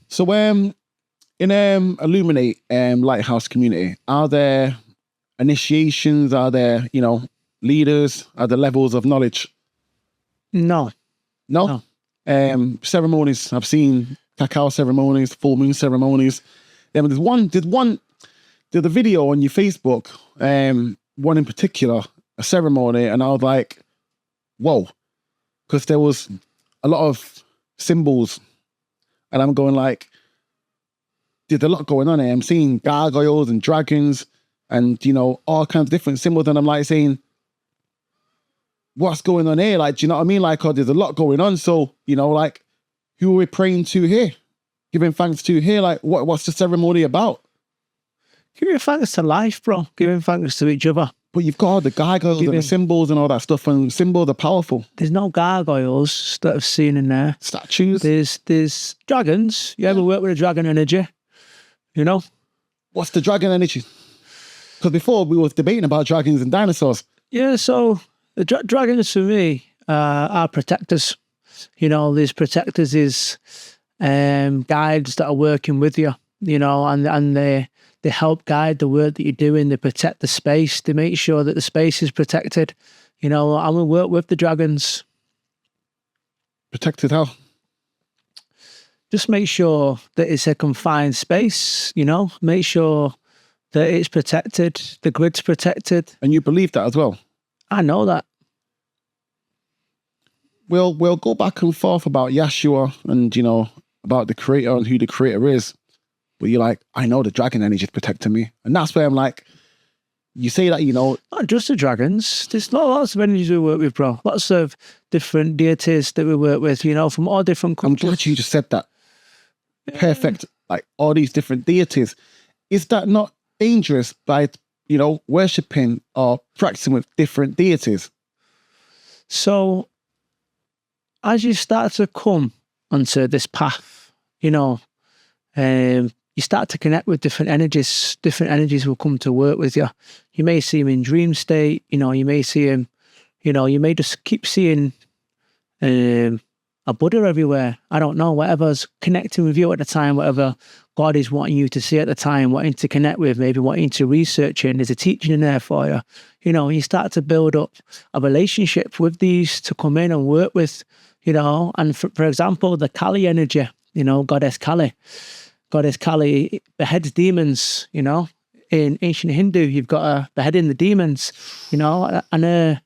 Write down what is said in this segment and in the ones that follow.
So in Illuminate Lighthouse community, are there initiations? Are there, leaders? Are there levels of knowledge? No. Ceremonies. I've seen cacao ceremonies, full moon ceremonies. There's a video on your Facebook, one in particular, a ceremony, and I was like, whoa, because there was a lot of symbols, and I'm going like, there's a lot going on here. I'm seeing gargoyles and dragons and, all kinds of different symbols, and I'm like saying, what's going on here? Like, do you know what I mean? Like, there's a lot going on. So, like, who are we praying to here? Giving thanks to here? Like, what's the ceremony about? Giving thanks to life, bro. Giving thanks to each other. But you've got all the gargoyles and the symbols and all that stuff, and symbols are powerful. There's no gargoyles that I've seen in there. Statues. There's dragons. You ever work with a dragon energy? What's the dragon energy? Because before we were debating about dragons and dinosaurs. Yeah, so the dragons for me are protectors. These protectors is guides that are working with you, and they help guide the work that you're doing. They protect the space. They make sure that the space is protected. And we work with the dragons. Protected how? Just make sure that it's a confined space, make sure that it's protected, the grid's protected. And you believe that as well? I know that. We'll go back and forth about Yeshua and, about the creator and who the creator is. But you're like, I know the dragon energy is protecting me. And that's where I'm like, you say that, Not just the dragons. There's lots of energies we work with, bro. Lots of different deities that we work with, from all different countries. I'm glad you just said that. Perfect. Like all these different deities. Is that not dangerous by, worshipping or practicing with different deities? So as you start to come onto this path, you start to connect with different energies. Different energies will come to work with you. You may see them in dream state, you may see them, you may just keep seeing a Buddha everywhere. I don't know, whatever's connecting with you at the time, whatever God is wanting you to see at the time, wanting to connect with, maybe wanting to research in. There's a teaching in there for you. You start to build up a relationship with these to come in and work with, and for example, the Kali energy, Goddess Kali. Goddess Kali beheads demons, In ancient Hindu, you've got her beheading the demons, and her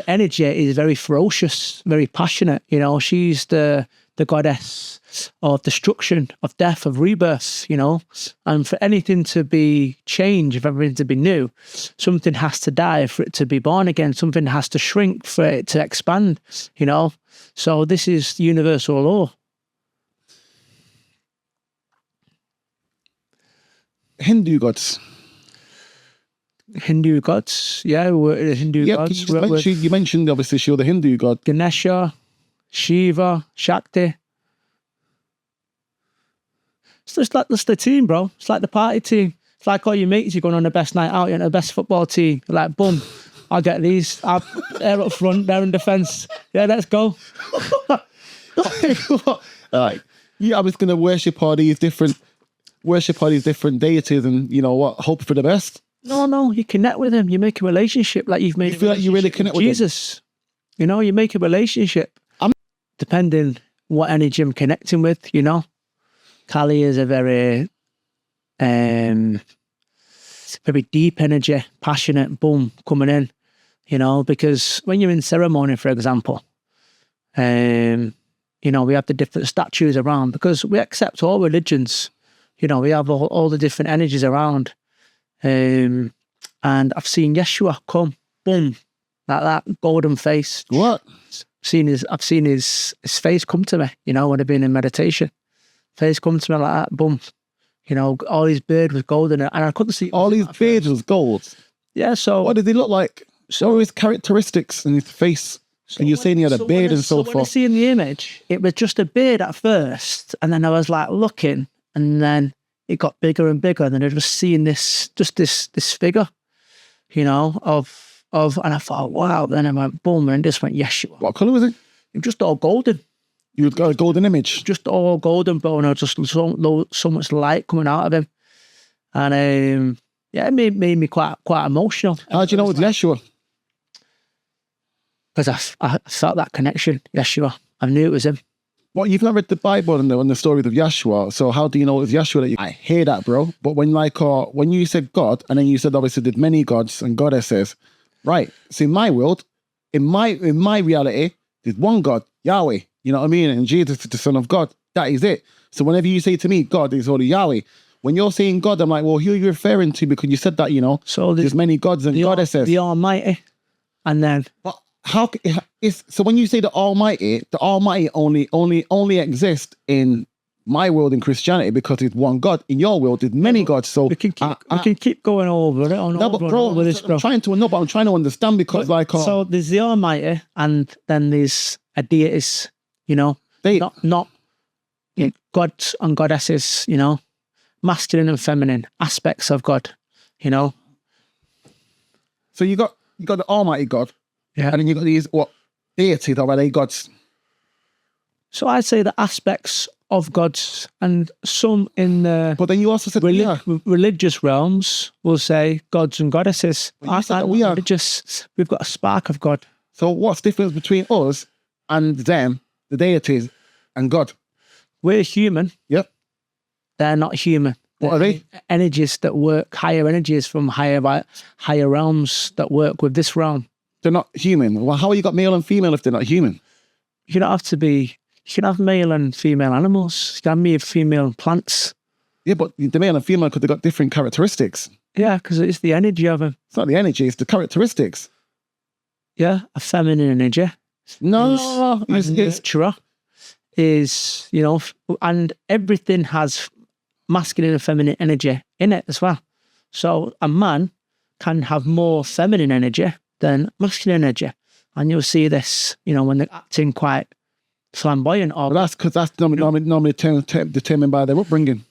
energy is very ferocious, very passionate. She's the goddess of destruction, of death, of rebirth, and for anything to be changed, for everything to be new, something has to die for it to be born again. Something has to shrink for it to expand, So this is universal law. Hindu gods. Hindu gods, yeah, Hindu gods. You mentioned obviously you're the Hindu god. Ganesha, Shiva, Shakti. It's just like the team, bro. It's like the party team. It's like all your mates, you're going on the best night out, you're in the best football team. You're like, boom, I'll get these. They're up front, they're in defence. Yeah, let's go. All right. I was going to worship all these different deities and, hope for the best. No, you connect with him. You make a relationship like you've made. You feel like you really connect with Jesus. You make a relationship. Depending what energy I'm connecting with, Kali is a very, very deep energy, passionate, boom, coming in, because when you're in ceremony, for example, we have the different statues around because we accept all religions. We have all the different energies around. And I've seen Yeshua come, boom, like that, golden face. What? I've seen his face come to me, when I've been in meditation. Face come to me like that, boom. All his beard was golden, and I couldn't see all his beard was gold. Yeah, so what did he look like? So his characteristics and his face. So and you're saying he had a beard and so forth. When I see in the image, it was just a beard at first, and then I was like looking, and then it got bigger and bigger, and then I was seeing this figure, and I thought, wow. Then I went boom, and just went Yeshua. What colour was it? It was just all golden. You've got a golden image. Just all golden, bro, and just so much light coming out of him. And yeah, it made me quite emotional. How do you know it's Yeshua? Because I felt that connection, Yeshua. I knew it was him. Well, you've not read the Bible and the story of Yeshua, so how do you know it's Yeshua? I hear that, bro. But when you said God, and then you said obviously there's many gods and goddesses, right? So in my world, in my reality, there's one God, Yahweh. You know what I mean? And Jesus is the Son of God. That is it. So whenever you say to me, God is only Yahweh. When you're saying God, I'm like, well, who are you referring to? Because you said that, you know, so there's many gods and goddesses. The Almighty, and then. But how is so when you say the Almighty only exists in my world in Christianity because it's one God. In your world, there's many gods. So we can keep going over it. I'm trying to understand because so there's the Almighty, and then there's a deities. You know, not gods and goddesses. You know, masculine and feminine aspects of God. You know. So you got the Almighty God. Yeah. And then you got these deities, or are they gods? So I'd say the aspects of gods, and some in the but then you also said religious realms will say gods and goddesses. We are religious. We've got a spark of God. So what's the difference between us and them, the deities, and God? We're human. Yep. They're not human. What are they? Energies that work, higher energies from higher realms that work with this realm. They're not human. Well, how you got male and female if they're not human? You don't have to be. You can have male and female animals. You can have male and female plants. Yeah, but the male and female could have got different characteristics. Yeah, because it's the energy of them. It's not the energy; it's the characteristics. Yeah, a feminine energy. No, it's nurturer. Is, you know, and everything has masculine and feminine energy in it as well. So a man can have more feminine energy than masculine energy. And you'll see this, you know, when they're acting quite flamboyant. Or that's because that's normally determined by their upbringing.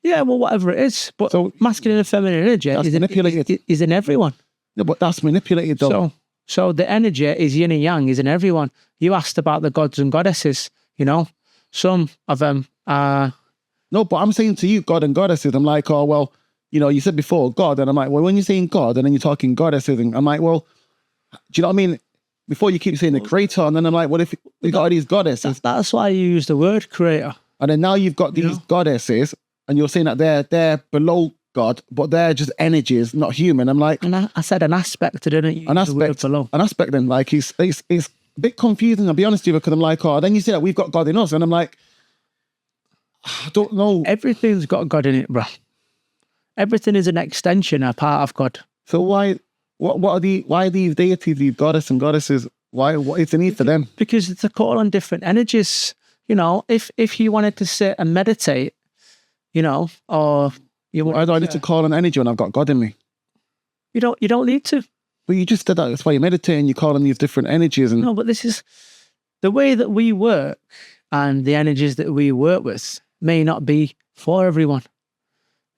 Yeah, well, whatever it is. But so masculine and feminine energy is in everyone. No, but that's manipulated though. So the energy is yin and yang, is in everyone. You asked about the gods and goddesses, you know. Some of them are... No, but I'm saying to you, God and goddesses, I'm like, oh, well, you know, you said before God, and I'm like, well, when you're saying God, and then you're talking goddesses, and I'm like, well, do you know what I mean? Before you keep saying the creator, and then I'm like, what if you got all these goddesses? That's why you use the word creator. And then now you've got these goddesses, and you're saying that they're below God, but they're just energies, not human. I'm like... And I said an aspect, didn't you? An aspect, below. An aspect then, like, it's a bit confusing, I'll be honest with you, because I'm like, oh, then you say that we've got God in us, and I'm like, I don't know. Everything's got God in it, bro. Everything is an extension, a part of God. So why are these deities, these goddesses and goddesses, what is the need for them? Because it's a call on different energies. You know, if you wanted to sit and meditate, you know, or you want... Why do I need to call on energy when I've got God in me? You don't need to. But you just said that. That's why you meditate and you call on these different energies. And no, but this is the way that we work, and the energies that we work with may not be for everyone,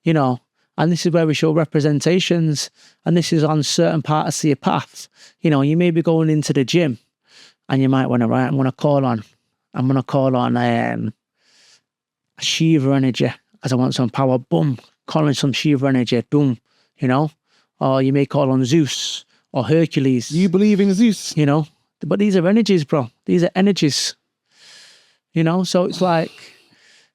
you know. And this is where we show representations, and this is on certain parts of your path. You know, you may be going into the gym, and you might want to write, I'm going to call on Shiva energy, as I want some power, boom, calling some Shiva energy, boom, you know. Or you may call on Zeus or Hercules. You believe in Zeus? You know, but these are energies, bro. These are energies, you know. So it's like,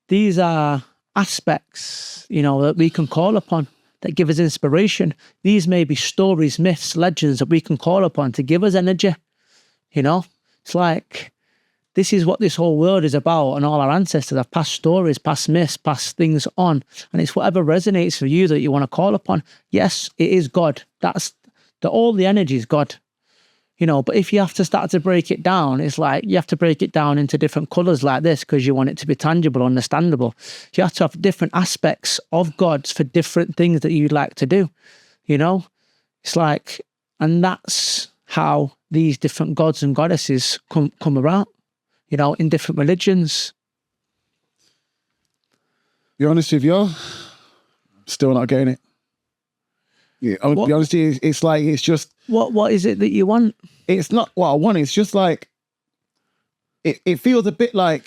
these are aspects, you know, that we can call upon that give us inspiration. These may be stories, myths, legends that we can call upon to give us energy, you know. It's like, this is what this whole world is about, and all our ancestors have passed stories, passed myths, passed things on, and it's whatever resonates for you that you want to call upon. Yes, it is God. That's all the energy is God, you know. But if you have to start to break it down, it's like you have to break it down into different colours like this because you want it to be tangible, understandable. You have to have different aspects of God for different things that you'd like to do, you know. It's like, and that's how these different gods and goddesses come around, you know, in different religions. Be honest with you, I'm still not getting it. Yeah, I'll be honest with you, it's like, it's just... What is it that you want? It's not what I want, it's just like, it feels a bit like,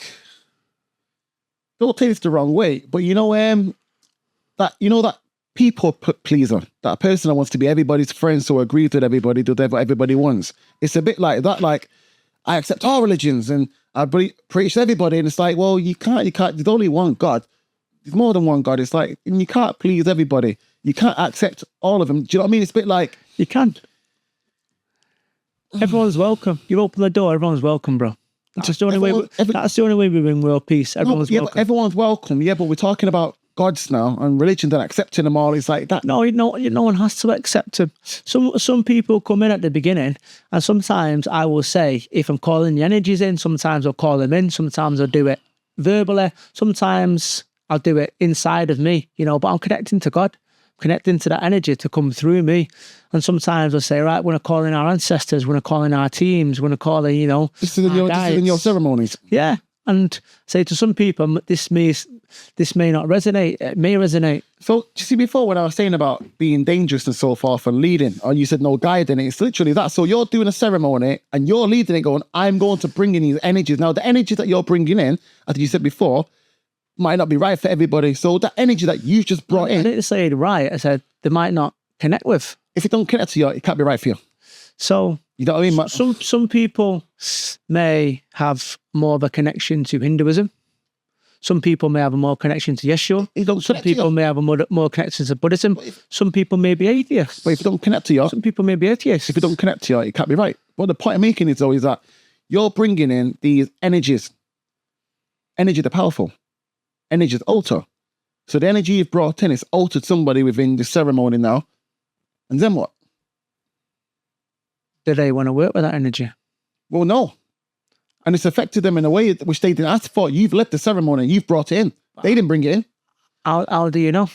don't take this the wrong way, but that people pleaser, that person that wants to be everybody's friend, so agrees with everybody, does what everybody wants. It's a bit like that, like, I accept all religions and I preach to everybody, and it's like, well, you can't, there's only one God. There's more than one God. It's like, and you can't please everybody. You can't accept all of them. Do you know what I mean? It's a bit like... You can. Everyone's welcome. You open the door, everyone's welcome, bro. That's the only way. That's the only way we bring world peace. Everyone's welcome. But everyone's welcome. Yeah, but we're talking about gods now and religions and accepting them all. It's like that. No, no one has to accept them. Some people come in at the beginning, and sometimes I will say, if I'm calling the energies in, sometimes I'll call them in. Sometimes I'll do it verbally. Sometimes I'll do it inside of me. But I'm connecting to God, connecting to that energy to come through me. And sometimes I'll say, right, we're going to call in our ancestors, we're going to call in our teams, we're going to call in, This is in your ceremonies. Yeah. And say to some people, this may not resonate. It may resonate. So, you see, before when I was saying about being dangerous and so forth and leading, and you said no guiding, it's literally that. So you're doing a ceremony and you're leading it going, I'm going to bring in these energies. Now, the energies that you're bringing in, as you said before, might not be right for everybody. So that energy that you just brought in... I didn't say right. I said they might not connect with. If it don't connect to you, it can't be right for you. So... You know what I mean? Some people may have more of a connection to Hinduism. Some people may have a more connection to Yeshua. Some people may have a more connection to Buddhism. Some people may be atheists. But if it don't connect to you... Some people may be atheists. If it don't connect to you, it can't be right. Well, the point I'm making is though is that you're bringing in these energies. Energy, the powerful. Energy is alter. So the energy you've brought in is altered somebody within the ceremony now. And then what? Do they want to work with that energy? Well, no. And it's affected them in a way which they didn't ask for. You've left the ceremony, you've brought it in. They didn't bring it in. How do you know?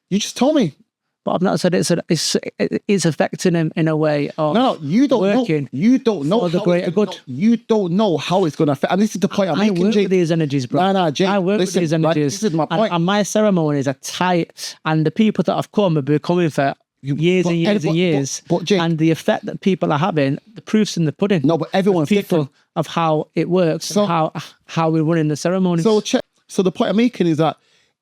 You just told me. But I've not said it's affecting them in a way of no, you don't working. Know. You don't know for the greater good. You don't know how it's going to affect. And this is the point I'm making, work with these energies, bro. No, Jake. I work with these energies. This is my point. And my ceremonies are tight. And the people that have come have been coming for years and years. But Jake, and the effect that people are having, the proof's in the pudding. No, but everyone's people different. Of how it works, so, and how we're running the ceremonies. So the point I'm making is that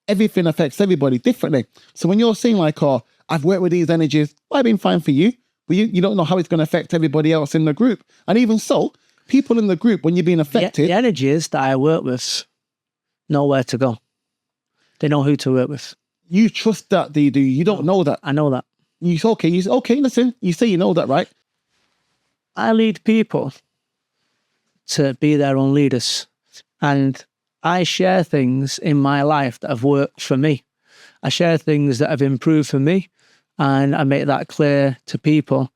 everything affects everybody differently. So when you're saying like, oh, I've worked with these energies, well, I've been fine for you, but you don't know how it's going to affect everybody else in the group. And even so, people in the group, when you're being affected... The energies that I work with know where to go. They know who to work with. You trust that they do. You don't know that. I know that. Okay, listen, you say you know that, right? I lead people to be their own leaders. And I share things in my life that have worked for me. I share things that have improved for me, and I make that clear to people.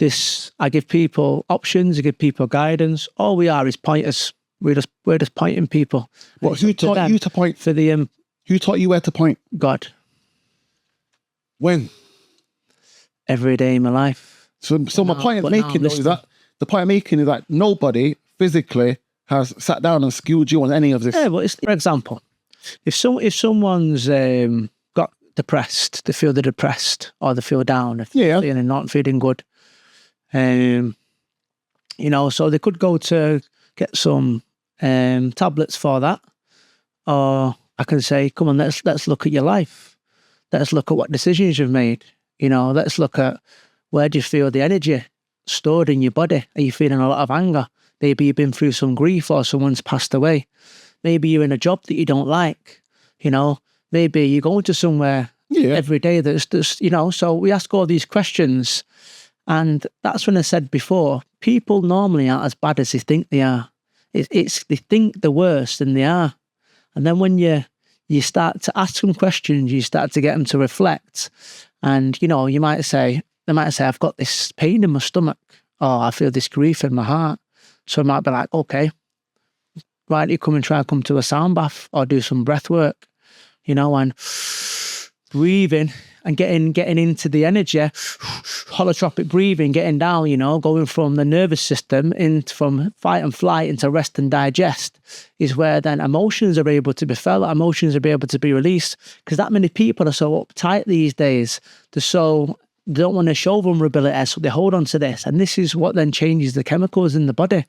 I give people options, I give people guidance. All we are is pointers. We're just pointing people. Well, who taught you to point? For the who taught you where to point? God. When? Every day in my life. So my point I'm making is that nobody physically has sat down and schooled you on any of this. Yeah, but for example, if someone's got depressed, they feel they're depressed or they feel down, if they're not feeling good, so they could go to get some tablets for that, or I can say, come on, let's look at your life, let's look at what decisions you've made, let's look at where do you feel the energy stored in your body. Are you feeling a lot of anger? Maybe you've been through some grief or someone's passed away. Maybe you're in a job that you don't like. Maybe you're going to somewhere every day that's so we ask all these questions. And that's when I said before, people normally aren't as bad as they think they are. It's they think the worst than they are. And then when you start to ask them questions, you start to get them to reflect. And, they might say, I've got this pain in my stomach, or I feel this grief in my heart. So I might be like, okay, why don't you come to a sound bath or do some breath work, and breathing and getting into the energy, holotropic breathing, getting down, going from the nervous system from fight and flight into rest and digest is where then emotions are able to be felt, emotions are able to be released, because that many people are so uptight these days. They're so they don't want to show vulnerability, so they hold on to this. And this is what then changes the chemicals in the body.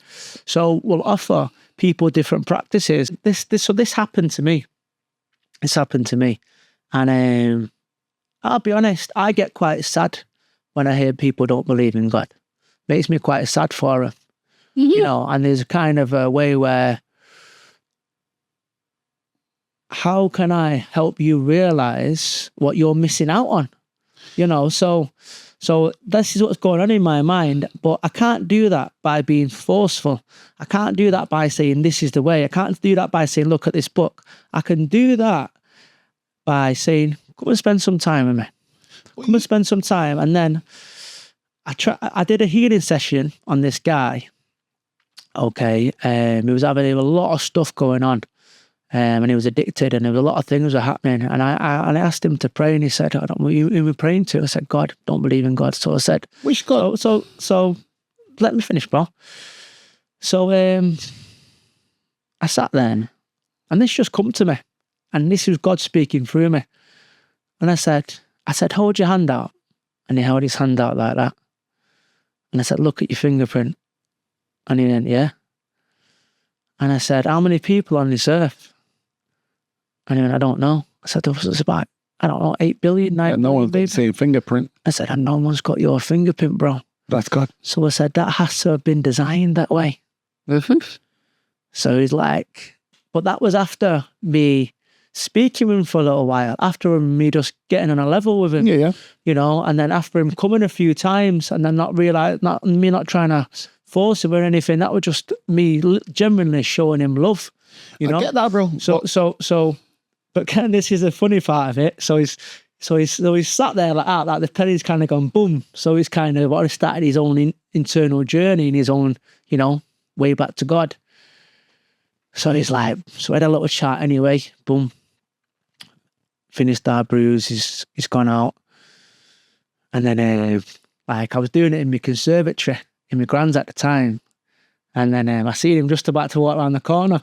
So we'll offer people different practices. So this happened to me. This happened to me. And I'll be honest, I get quite sad when I hear people don't believe in God. Makes me quite sad for them. You know, and there's kind of a way where, how can I help you realize what you're missing out on? You know, so this is what's going on in my mind, but I can't do that by being forceful. I can't do that by saying this is the way. I can't do that by saying, look at this book. I can do that by saying, come and spend some time with me. Come and spend some time. And then I did a healing session on this guy. Okay. He was having a lot of stuff going on. And he was addicted, and there was a lot of things were happening. And I asked him to pray, and he said, "I don't know who we're praying to." I said, "God, don't believe in God." So I said, "Which God?" So let me finish, bro. So I sat there, and this just come to me, and this was God speaking through me. And I said, "Hold your hand out," and he held his hand out like that. And I said, "Look at your fingerprint," and he went, "Yeah." And I said, "How many people on this earth?" And he went, "I don't know." I said, "It's about, I don't know, 8 billion, 9 billion. No one's got the same fingerprint. I said, "And no one's got your fingerprint, bro." That's God. So I said, "That has to have been designed that way." So he's like, but that was after me speaking with him for a little while, after me just getting on a level with him. Yeah. You know, and then after him coming a few times and then not trying to force him or anything. That was just me genuinely showing him love. You know? I get that, bro. But Ken, this is the funny part of it. So he's sat there like that, like the penny's kind of gone boom. So he's kind of already started his own internal journey and his own, you know, way back to God. So he's like, so we had a little chat anyway, boom. Finished our brews, he's gone out. And then like I was doing it in my conservatory, in my grand's at the time. And then I seen him just about to walk around the corner.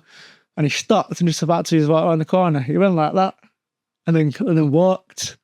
And he stopped and just about to walk around the corner. He went like that. And then walked.